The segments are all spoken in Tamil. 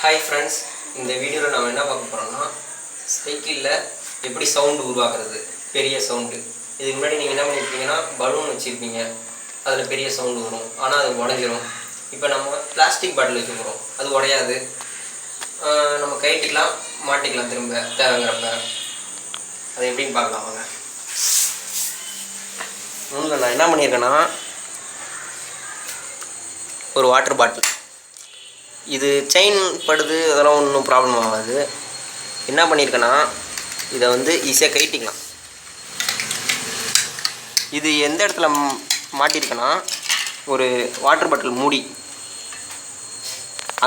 ஹாய் ஃப்ரெண்ட்ஸ், இந்த வீடியோவில் நம்ம என்ன பார்க்க போகிறோம்னா சைக்கிளில் எப்படி சவுண்டு உருவாக்குறது, பெரிய சவுண்டு. இதுக்கு முன்னாடி நீங்கள் என்ன பண்ணியிருப்பீங்கன்னா பலூன் வச்சுருப்பீங்க, அதில் பெரிய சவுண்டு வரும், ஆனால் அது உடஞ்சிரும். இப்போ நம்ம பிளாஸ்டிக் பாட்டில் வைக்க போகிறோம், அது உடையாது. நம்ம கைட்டிக்கலாம், மாட்டிக்கலாம் திரும்ப தேவைங்கிறப்ப. அது எப்படின்னு பார்க்கலாம் வாங்க. ஒன்றும் நான் என்ன பண்ணியிருக்கேன்னா ஒரு வாட்டர் பாட்டில், இது செயின் படுது, அதெல்லாம் ஒன்றும் ப்ராப்ளம் ஆகாது. என்ன பண்ணியிருக்கேன்னா இதை வந்து ஈஸியாக கைட்டிக்கலாம். இது எந்த இடத்துல மாட்டியிருக்கேன்னா ஒரு வாட்டர் பாட்டில் மூடி,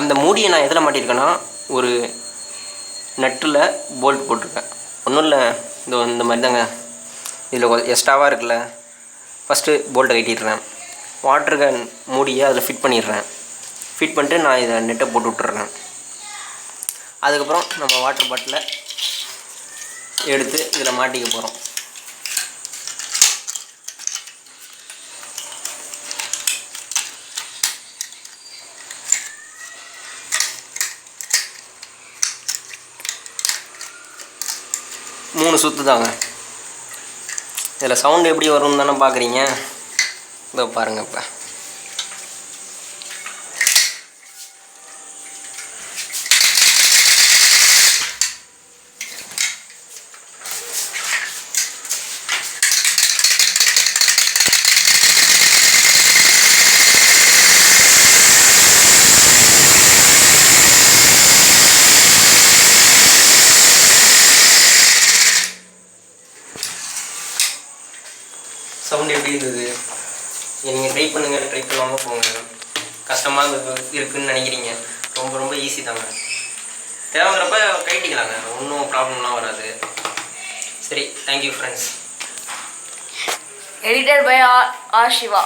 அந்த மூடியை நான் எதில் மாட்டியிருக்கேன்னா ஒரு நட்டில் போல்ட் போட்டிருக்கேன். ஒன்றும் இல்லை, இந்த மாதிரி தாங்க. இதில் எக்ஸ்ட்ராவாக இருக்குல்ல, ஃபஸ்ட்டு போல்ட்டை கட்டிடுறேன், வாட்டர் கேன் மூடியை அதில் ஃபிட் பண்ணிடுறேன். ஃபிட் பண்ணிட்டு நான் இதை நெட்டை போட்டு விட்டுறேன். அதுக்கப்புறம் நம்ம வாட்டர் பாட்டிலை எடுத்து இதில் மாட்டிக்க போகிறோம். மூணு சுற்று தாங்க. இதில் சவுண்டு எப்படி வரும்னு தானே பார்க்குறீங்க. இதோ பாருங்கள். இப்போ சவுண்டு எப்படி இருந்தது? நீங்கள் ட்ரை பண்ணுங்கள், ட்ரை பண்ணாமல் போங்க. கஷ்டமாக இருக்குதுன்னு நினைக்கிறீங்க, ரொம்ப ஈஸி தாங்க. தேவைங்கிறப்ப கைட்டிக்கலாங்க, ஒன்றும் ப்ராப்ளம்லாம் வராது. சரி, thank you friends. Edited by R. Shiva.